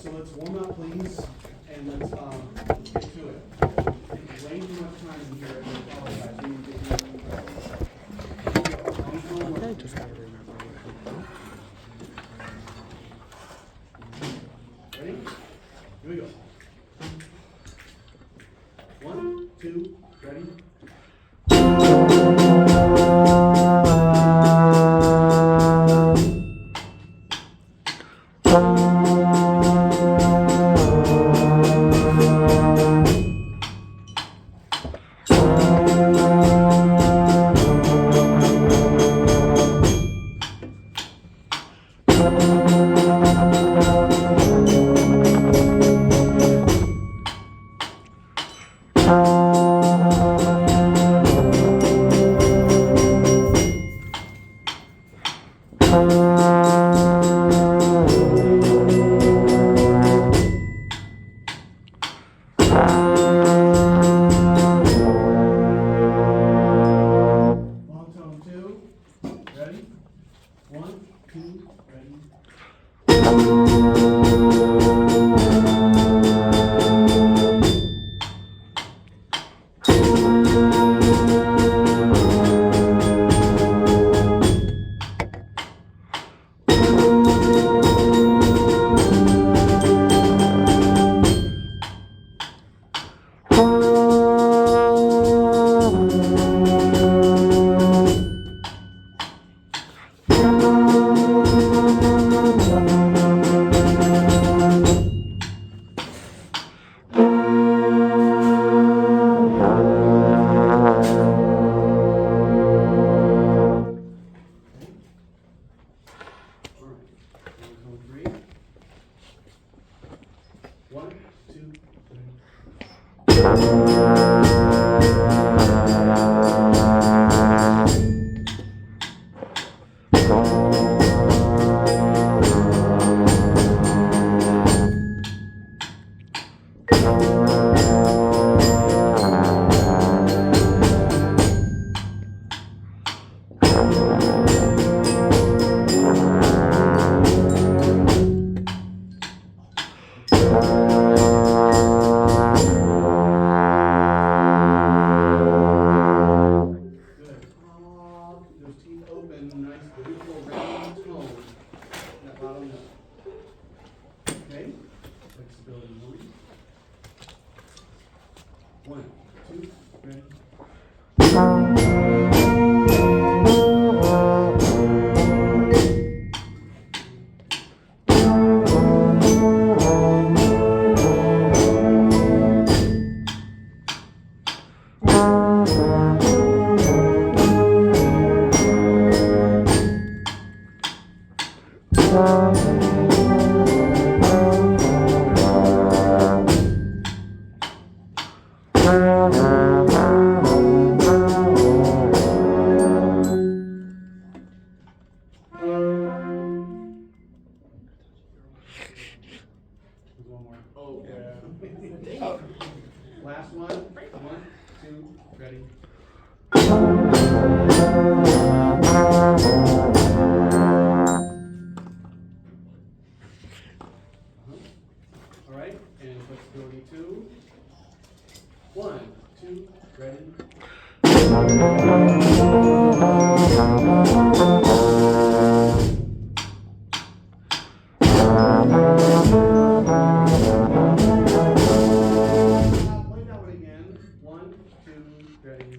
so let's warm up, please, and let's get to it. It's way too much time in here. I apologize. We need to get I just gotta remember what ready? Here we go. 1, 2, ready? Long tone 2, ready? 1, 2, ready? All right. Long tone 3. 1, 2, 3. Good. Keep those teeth open. Nice, beautiful, round tone. That bottom note. Okay. Flexibility 1. 1, 2, ready? There's one more. Oh, yeah. Last one. 1, 2, ready? All right, and flexibility 2. 1, 2, ready? Play that one again. 1, 2, ready?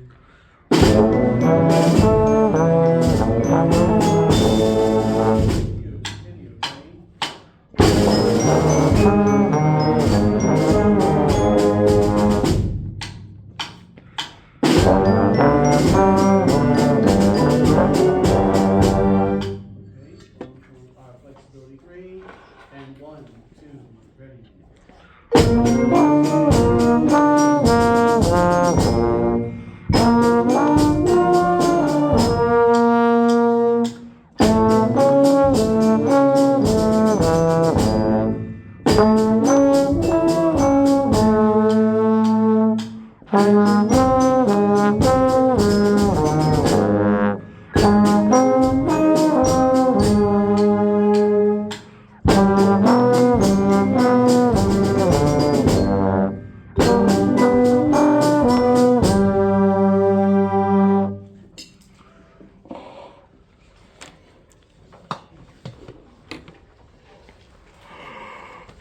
Continue, ready?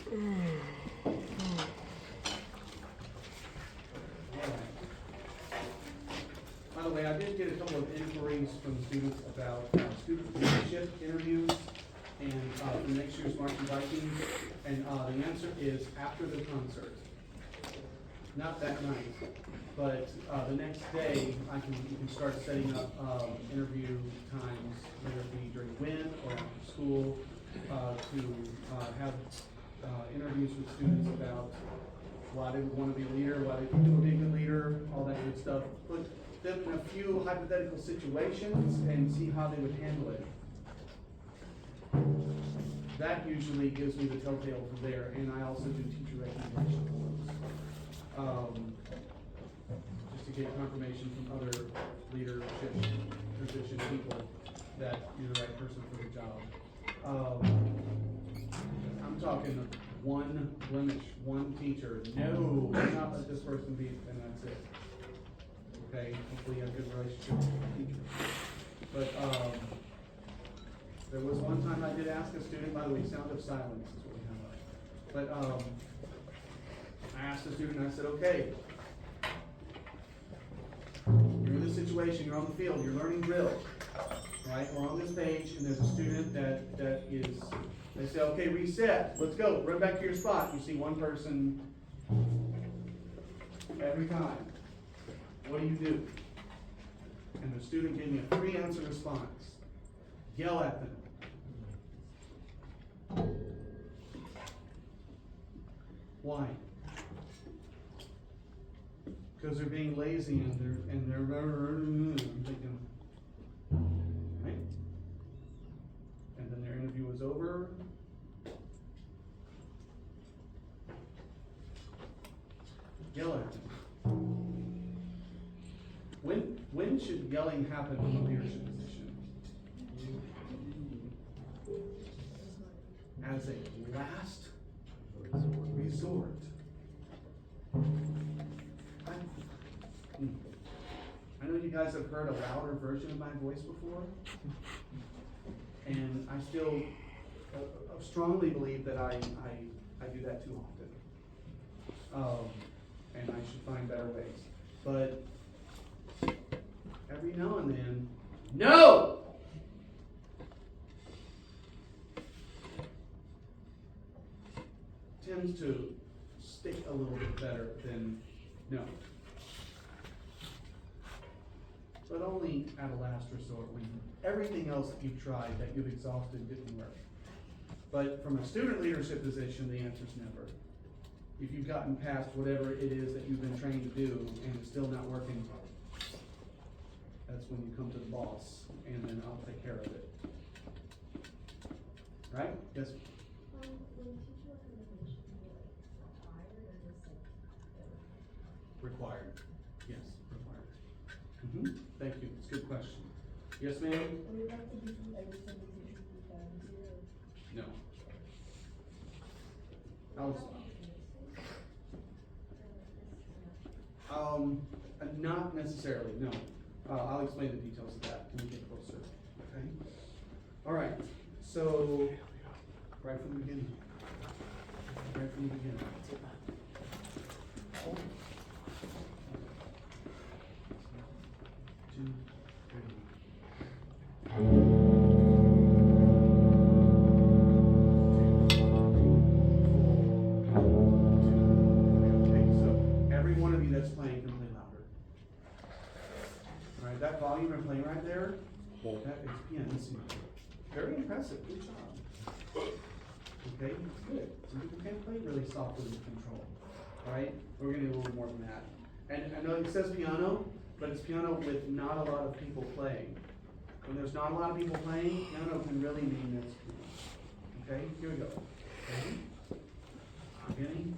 By the way, I did get a couple of inquiries from students about student leadership interviews and for next year's Marching Vikings, and the answer is after the concert. Not that night, but the next day, you can start setting up interview times, whether it be during WIN or after school, to have interviews with students about why they would want to be a leader, why they think they would be a good leader, all that good stuff. Put them in a few hypothetical situations and see how they would handle it. That usually gives me the telltale from there, and I also do teacher recommendation forms. Just to get confirmation from other leadership position people that you're the right person for the job. I'm talking one blemish, one teacher. No, do not let this person be, and that's it. Okay, hopefully you have a good relationship with the teacher. But there was one time I did ask a student, by the way, sound of silence is what we have. But I asked the student, I said, okay, you're in this situation, you're on the field, you're learning drill, right? We're on this page, and there's a student that is, they say, okay, reset, let's go, run back to your spot. You see one person every time. What do? And the student gave me a 3-answer response. Yell at them. Why? Because they're being lazy and they're I'm thinking, right? And then their interview was over. Yell at them. When should yelling happen in a leadership position? As a last resort. I know you guys have heard a louder version of my voice before, and I still strongly believe that I do that too often, and I should find better ways. But every now and then, no! Tends to stick a little bit better than no. But only at a last resort when everything else that you've tried, that you've exhausted, didn't work. But from a student leadership position, the answer is never. If you've gotten past whatever it is that you've been trained to do and it's still not working, that's when you come to the boss, and then I'll take care of it. Right? Yes? Required. Yes, required. Thank you. It's a good question. Yes, ma'am? No. Not necessarily, no. I'll explain the details of that when we get closer. Okay? All right. So, right from the beginning. Right from the beginning. Two, okay, so every one of you that's playing can play louder. All right, that volume I'm playing right there, that is pianissimo. Very impressive. Good job. Okay, good. Some people can't play really softly with control. All right, we're gonna do a little more than that. And I know it says piano, but it's piano with not a lot of people playing. When there's not a lot of people playing, piano can really mean this. Okay, here we go. Okay. Beginning.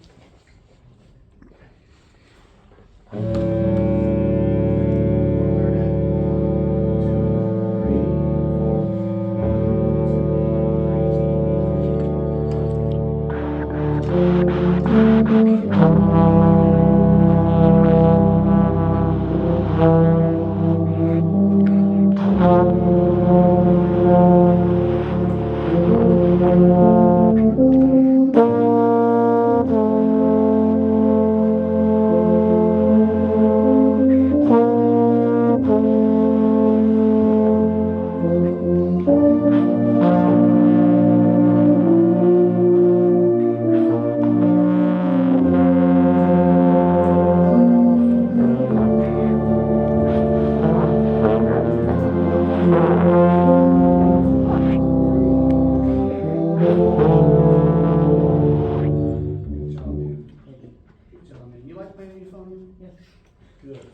Good.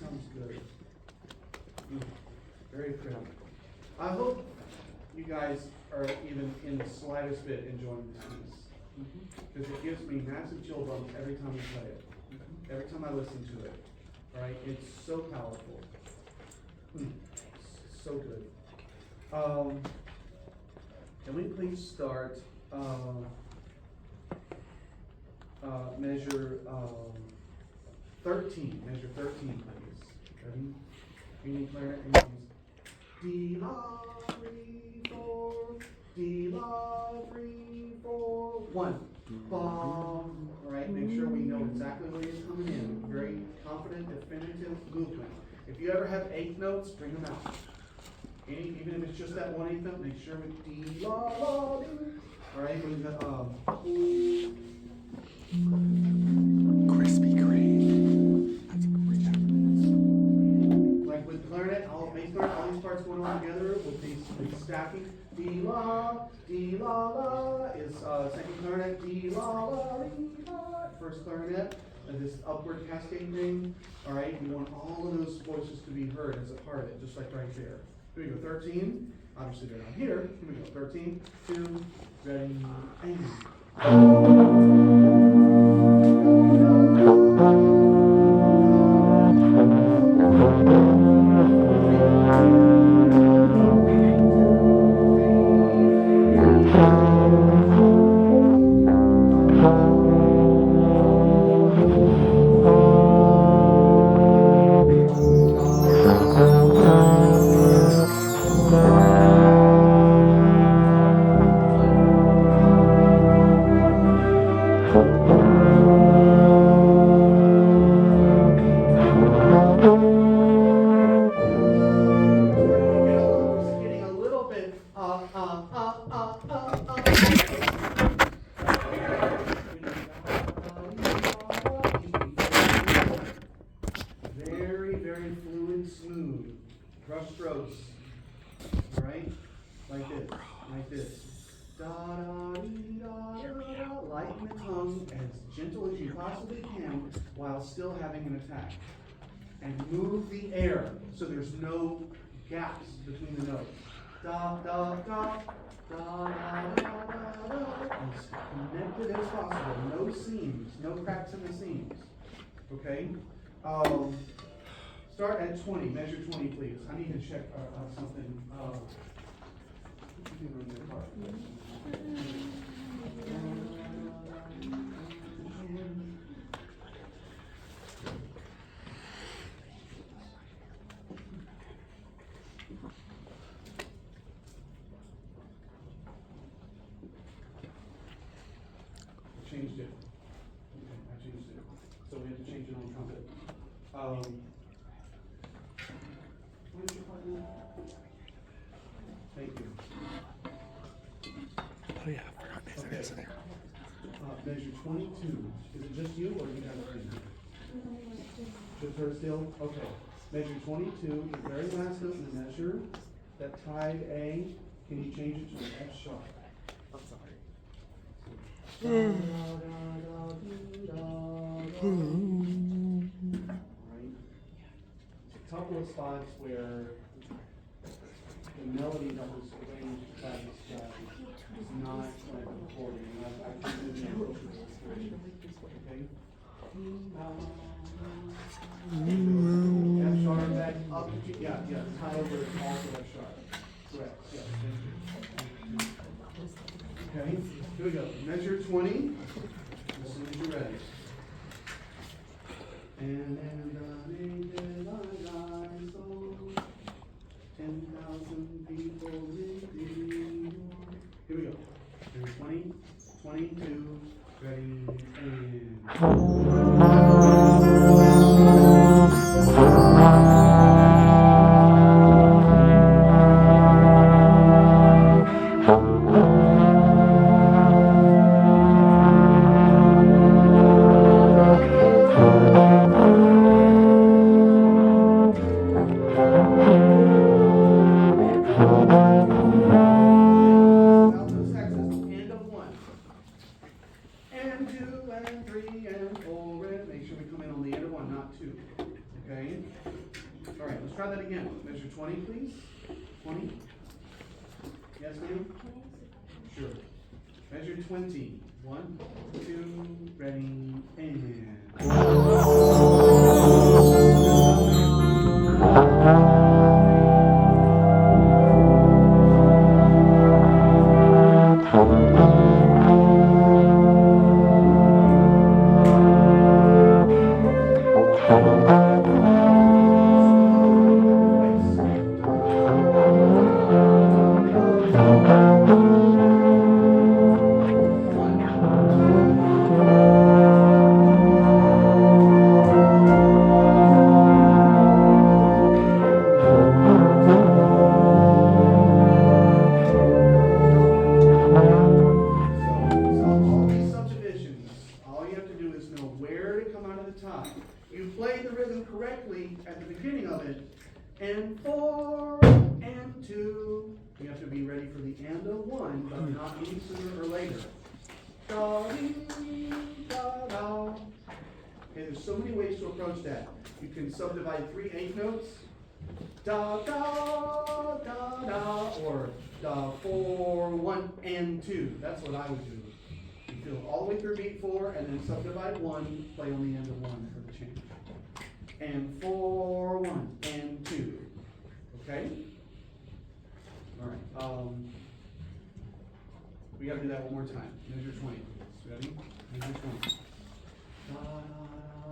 Sounds good. Very pretty. I hope you guys are even in the slightest bit enjoying this piece. Because it gives me massive chill bumps every time we play it. Every time I listen to it. Right? It's so powerful. So good. Can we please start measure 13. Measure 13, please. Ready? Any clarinet and D la 3 4 D la 3 4 1 bum. All right, make sure we know exactly where you're coming in. Very confident, definitive movement. If you ever have eighth notes, bring them out. Even if it's just that one eighth note, make sure with D la la D. All right, we've got Krispy Kreme. That's a great reference. like with clarinet, all these parts going on together with these stacking. D la la is second clarinet. D la la dee la. First clarinet. And this upward cascade thing. All right, you want all of those voices to be heard as a part of it, just like right there. Here we go. 13. Obviously they're not here. Here we go. 13, 2, ready, and. Getting a little bit very, very fluid, smooth brush strokes. All right, like this. Da da dee, da da da. Lighten the tongue as gentle as you possibly can while still having an attack. And move the air so there's no gaps between the notes. Da da da da da da da da. As connected as possible. No seams, no cracks in the seams. Okay. Start at 20. Measure 20, please. I need to check something. What you doing on your part? Changed it. Okay, I changed it. So we have to change it on trumpet. What is your partner? Thank you. Oh yeah, I forgot there's an Okay. S in there. Measure 22. Is it just you or you have a friend? Just her still? Okay. Measure 22, the very last note in the measure, that tied A, can you change it to an F sharp? I'm sorry. Right. A couple of spots where the melody that was arranged by this guy is not like a recording. I can do the appropriate situation. Okay? F sharp back up. Yeah, tie over is also F sharp. Correct. Yes, thank you. Okay, here we go. Measure 20 as soon as you're ready. And I naked my soul, 10,000 people redeemed. Here we go. Measure 20, 22, ready, and. Alto saxes, end of 1. And 2, and 3, and 4, and make sure we come in on the end of 1, not 2. Okay? All right, let's try that again. Measure 20, please. 20. Yes, ma'am? Sure. Measure 20. 1, 2, ready, and. So all these subdivisions, all you have to do is know where to come out of the top. You play the rhythm correctly at the beginning of it, and 4 and 2. You have to be ready for the end of 1, but not any sooner or later. Da, dee, da, da. Okay, there's so many ways to approach that. You can subdivide 3 eighth notes. Da da da da, or da 4 1 and 2. That's what I would do. You feel all the way through beat 4, and then subdivide 1. Play on the end of 1 for the change. And 4 1 and 2. Okay. All right. We got to do that one more time. Measure 20. Ready? Measure 20. Da da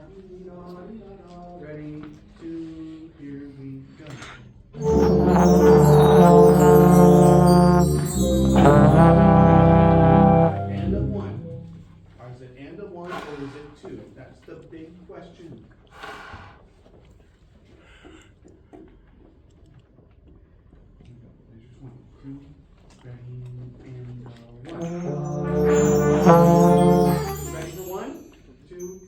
dee, da dee, da da. Ready? 2. Here we go. End of 1. Or is it end of 1 or is it 2? That's the big question. Measure 20. 2. Ready? And 1. Ready for 1? 2.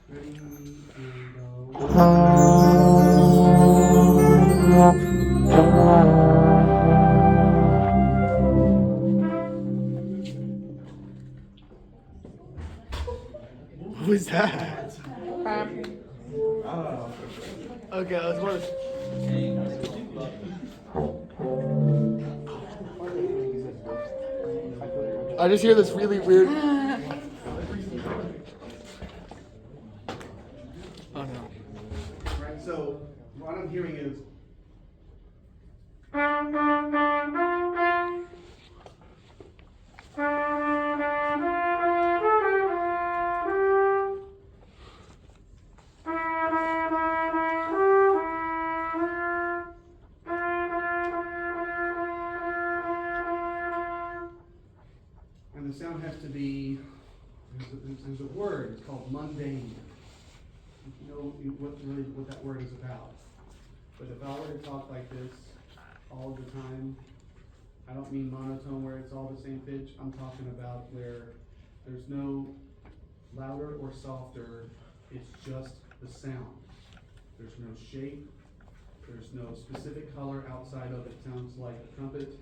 Ready? And 1. What was that? Oh. Okay, let's watch. I just hear this really weird. Oh no. right, so what I'm hearing is. And the sound has to be, there's a word, it's called mundane. You know what that word is about. But if I were to talk like this all the time, I don't mean monotone where it's all the same pitch. I'm talking about where there's no louder or softer, it's just the sound. There's no shape, there's no specific color outside of it. Sounds like a trumpet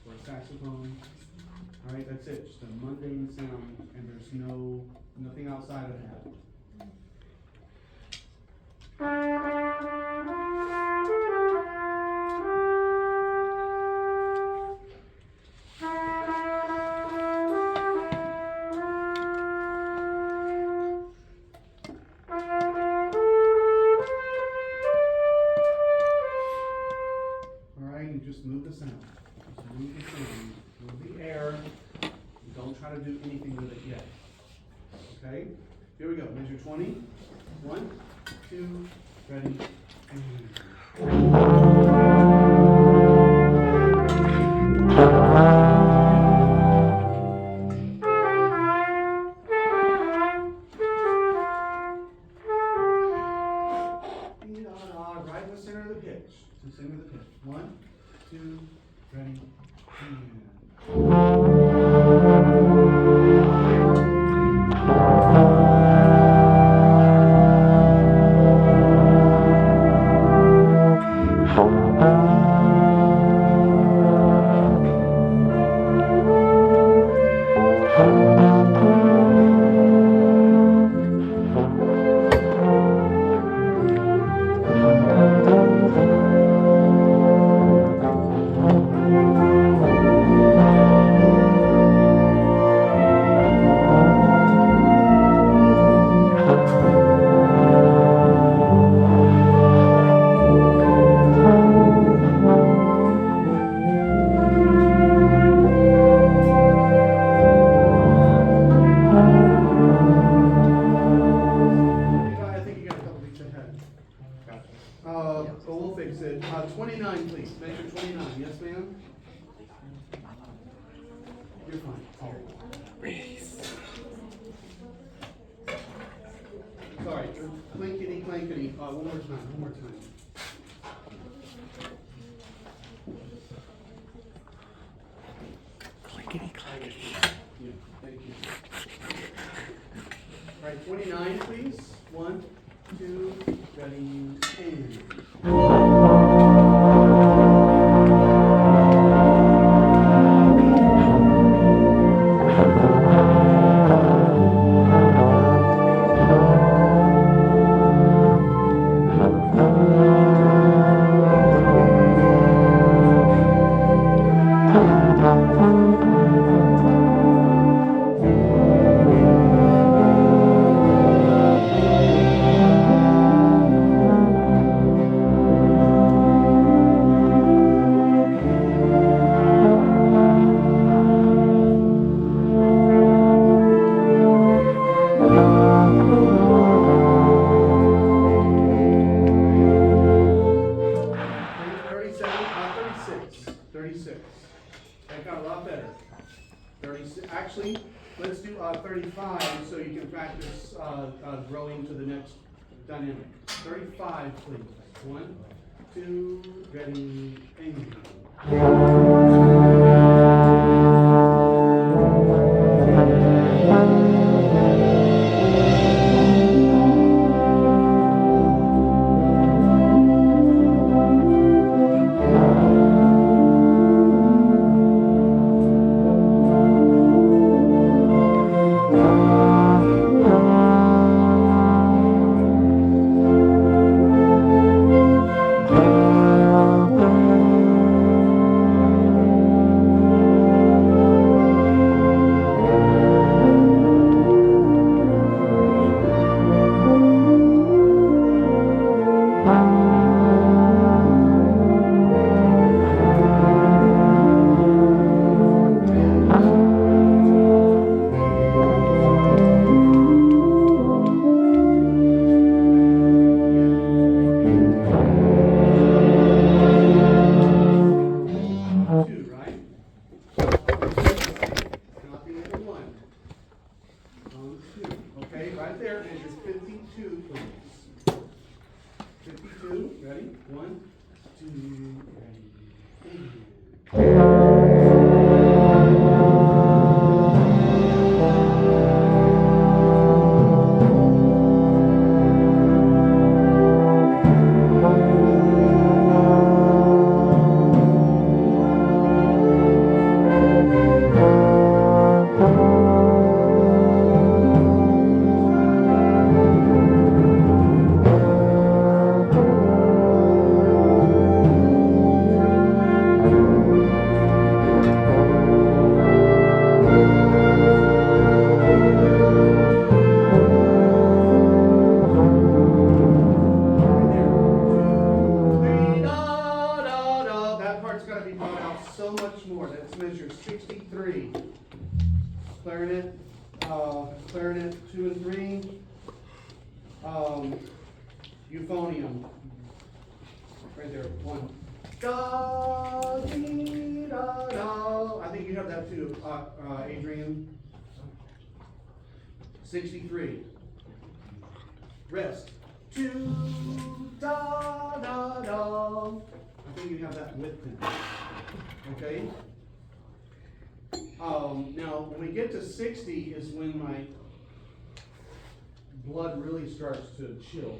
or a saxophone. All right, that's it, just a mundane sound, and there's nothing outside of that. You just move the sound. Just move the sound. Move the air. Don't try to do anything with it yet. Okay? Here we go. Measure 20. 1, 2, ready, and right in the center of the pitch. The center of the pitch. 1, 2, ready, and You're fine. Sorry, clankety clankety. One more time, one more time. Clickety clackety. Yeah, thank you. All right, 29, please. 1, 2, ready, and. That got a lot better. 36. Actually, let's do 35 so you can practice growing to the next dynamic. 35, please. 1, 2, ready, and. Clarinet 2 and 3, euphonium, right there, 1. Da, dee, da, da. I think you have that too, Adrian. 63. Rest. 2, da, da, da. I think you have that with them. Okay? Now, when we get to 60 is when my blood really starts to chill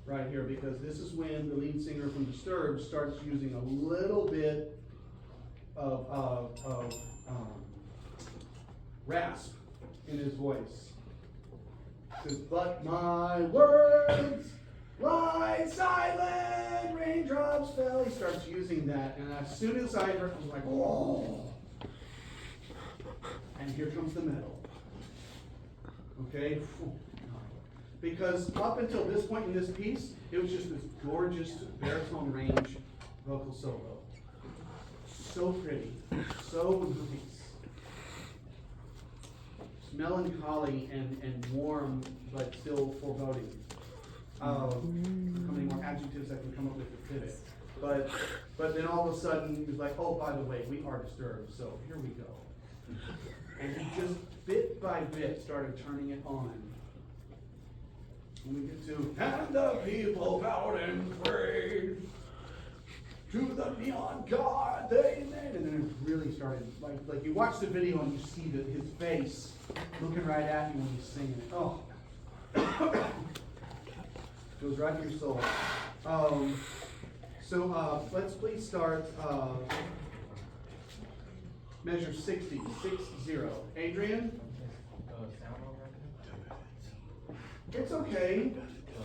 right here, because this is when the lead singer from Disturbed starts using a little bit of rasp in his voice. It says, but my words lie silent, raindrops fell. He starts using that, and as soon as I heard, I was like, whoa. And here comes the metal. Okay? Because up until this point in this piece, it was just this gorgeous baritone range vocal solo. So pretty. So nice. It's melancholy and warm, but still foreboding. How many more adjectives I can come up with to fit it? But then all of a sudden, he was like, oh, by the way, we are disturbed, so here we go. And he just bit by bit started turning it on. And we get to, and the people bowed and prayed to the neon god they made. And then it really started, like you watch the video and you see his face looking right at you when he's singing it. Oh. Goes right to your soul. So let's please start measure 60, 6-0. Adrian? It's okay.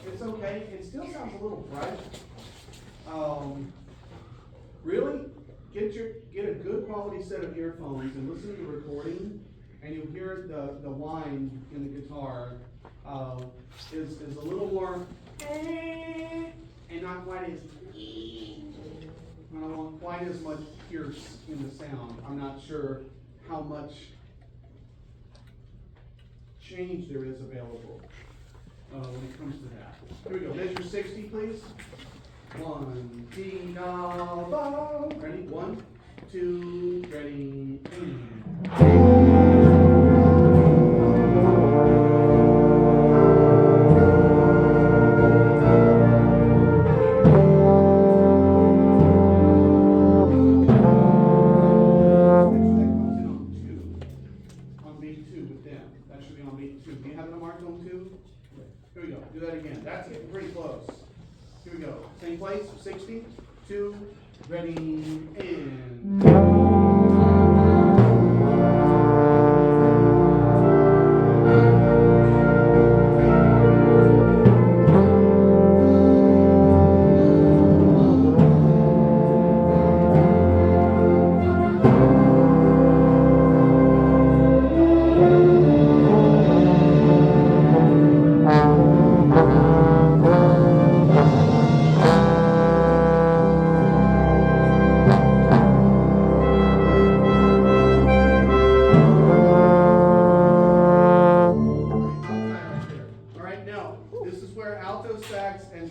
It's okay. It still sounds a little bright. Really? Get a good quality set of earphones and listen to the recording, and you'll hear the whine in the guitar is a little more and not quite as I don't want quite as much pierce in the sound. I'm not sure how much change there is available when it comes to that. Here we go. Measure 60, please. 1, D, da, ba. Ready? 1, 2, ready, Here we go. Do that again. That's getting pretty close. Here we go. Same place. 60, 2, ready, and.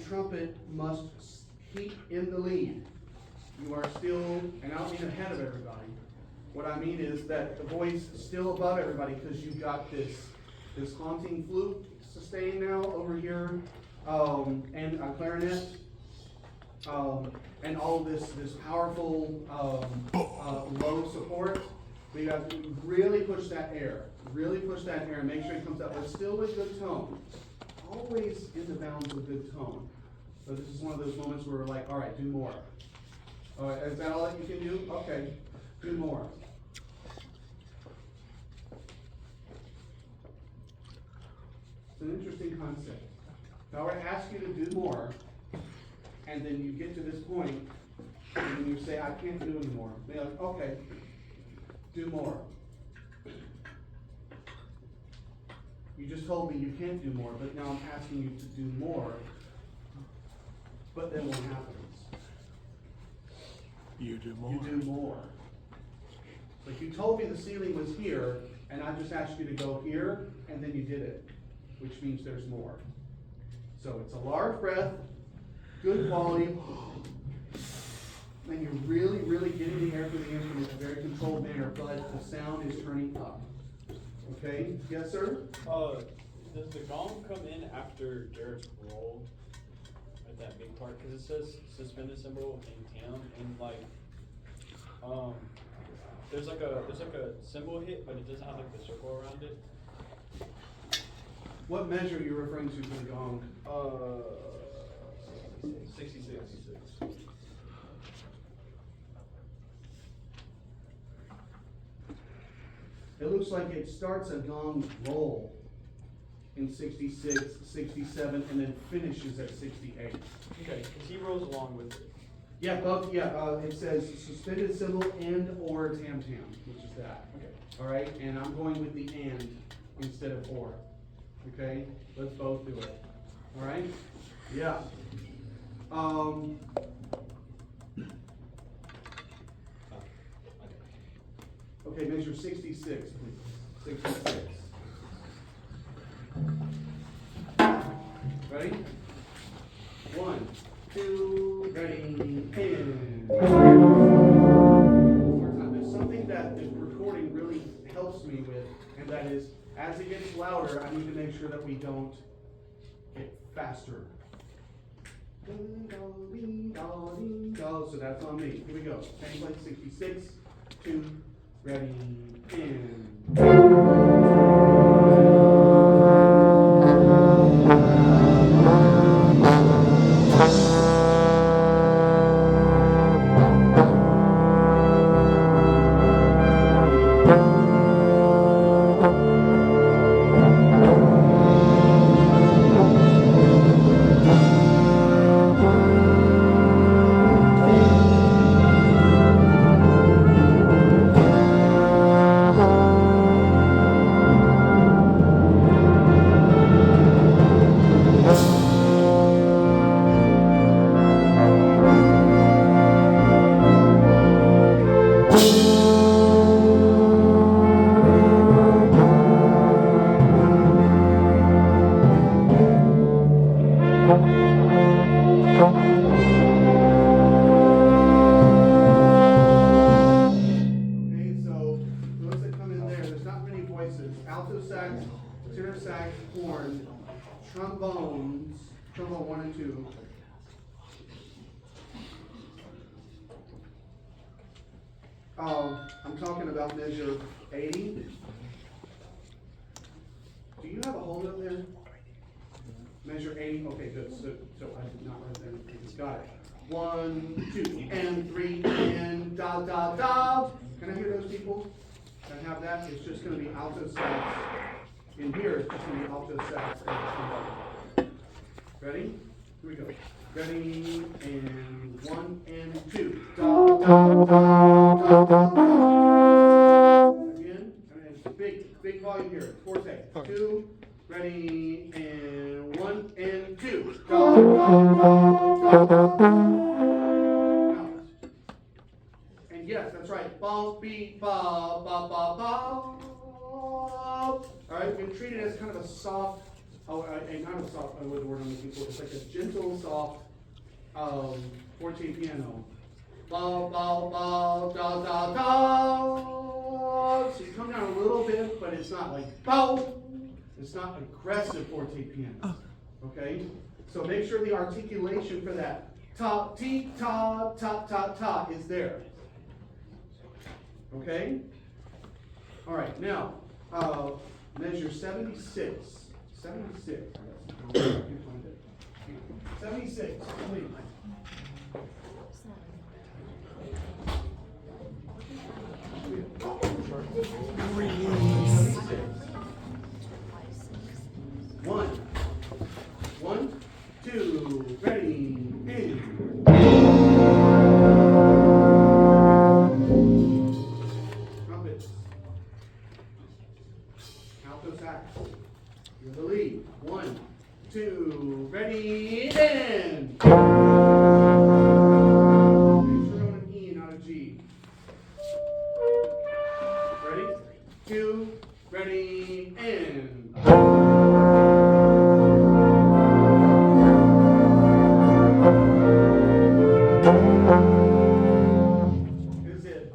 Trumpet must keep in the lead. You are still, and I don't mean ahead of everybody. What I mean is that the voice is still above everybody because you've got this haunting flute sustain now over here, and a clarinet, and all this powerful low support. But you have to really push that air. Really push that air and make sure it comes up, but still with good tone. Always in the bounds of good tone. So this is one of those moments where we're like, all right, do more. All right, is that all that you can do? Okay, do more. It's an interesting concept. If I were to ask you to do more, and then you get to this point, and then you say, I can't do anymore. They're like, okay, do more. You just told me you can't do more, but now I'm asking you to do more. But then what happens? You do more. You do more. Like you told me the ceiling was here, and I just asked you to go here, and then you did it, which means there's more. So it's a large breath, good quality, and you're really, really getting the air through the instrument in a very controlled manner, but the sound is turning up. Okay? Yes, sir? Does the gong come in after Jared's roll at that big part? Because it says suspended cymbal in town, and like, there's like a cymbal hit, but it doesn't have like the circle around it. What measure are you referring to for the gong? 66. It looks like it starts a gong roll in 66, 67, and then finishes at 68. Okay, because he rolls along with it. Yeah, both. Yeah, it says suspended cymbal and or tam tam, which is that. Okay. All right, and I'm going with the and instead of or. Okay, let's both do it. All right. Yeah. Okay, measure 66, please. 66. Ready? 1, 2, ready, and. One more time. There's something that the recording really helps me with, and that is, as it gets louder, I need to make sure that we don't get faster. So that's on me. Here we go. Template 66, 2, ready, and. Alto sax, tenor sax, horn, trombones, trombone 1 and 2. I'm talking about measure 80. Do you have a whole note there? Measure 80. Okay, good. So I did not write that. Got it. 1, 2, and 3, and da da da. Can I hear those people? Can I have that? It's just going to be alto sax. In here, it's just going to be alto sax and ready? Here we go. Ready, and 1 and 2. Da, da, da, da, da. Again, and big volume here. Forte. 2, ready, and 1 and 2. Da, da, da, da, da. And yes, that's right. Bump, beat, ba, ba, ba, ba. All right, we can treat it as kind of a soft, not a soft, I know the word I'm looking for. It's like a gentle, soft forte piano. Ba, ba, ba, da, da, da. So you come down a little bit, but it's not like bow. It's not aggressive forte piano. Okay? So make sure the articulation for that ta, ti, ta, ta, ta, ta is there. Okay? All right, now, measure 76. 76. I can't find it. 76, please. One, two, ready, in. Trumpets. Alto sax. You're the lead. 1, 2, ready, in. Make sure you're on an E, not a G. Ready? 2, ready, in. Here's it.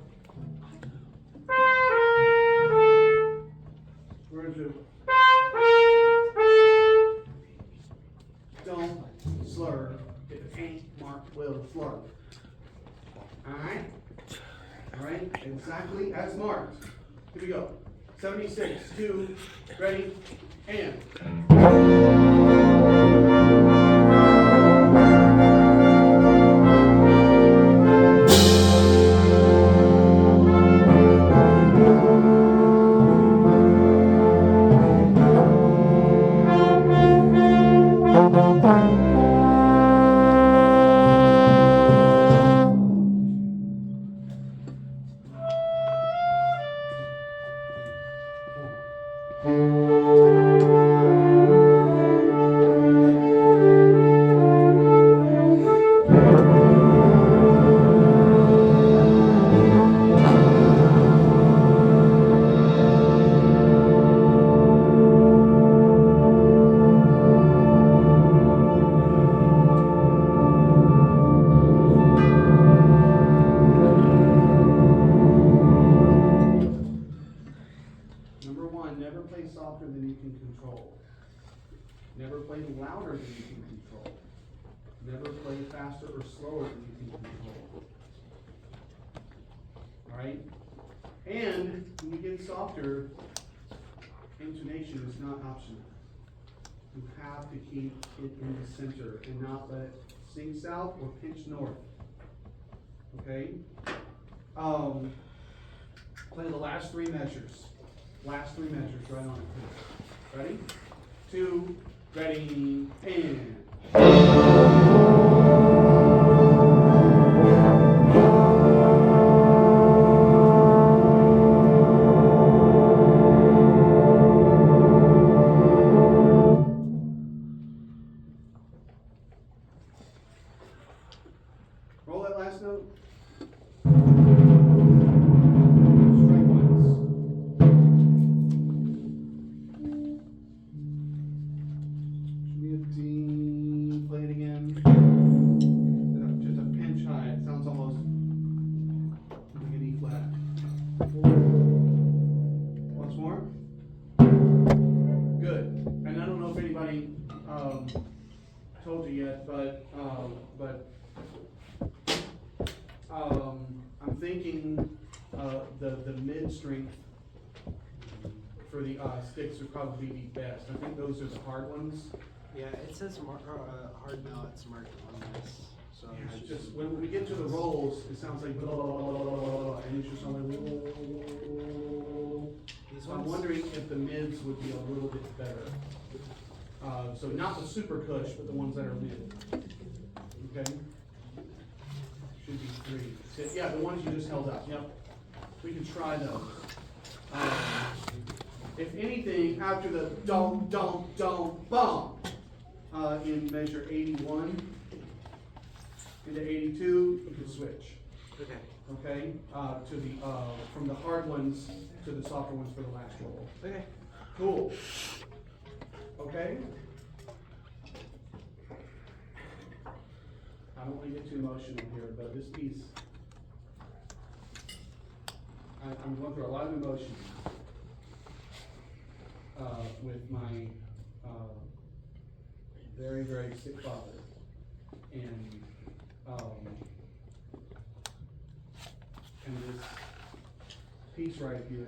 Where's it? Don't slur. If it ain't marked, will slur. Alright? Alright? Exactly as marked. Here we go. 76, 2, ready, and. Never play louder than you can control. Never play faster or slower than you can control. Alright? And when you get softer, intonation is not optional. You have to keep it in the center and not let it sing south or pinch north. Okay? Play the last three measures. Last three measures, right on it, please. Ready? 2, ready, and. Roll that last note. Strike once. Play it again. Just a pinch high. It sounds almost like an E flat. Once more. Good. And I don't know if anybody told you yet, but I'm thinking the mid strength for the sticks would probably be best. I think those are the hard ones. Yeah, it says hard notes marked on this. So It's just when we get to the rolls, it sounds like blah, blah, blah, blah, blah, blah, and it's just only. these So I'm ones, wondering if the mids would be a little bit better. So not the super cush, but the ones that are mid. Okay? Should be 3. Yeah, the ones you just held up. Yep. We can try those. If anything, after the dum dum dum bum in measure 81 into 82, you can switch. okay. Okay? To the from the hard ones to the softer ones for the last roll. Okay. Cool. Okay? I don't want to get too emotional here, but this piece, I'm going through a lot of emotions with my very, very sick father. And this piece right here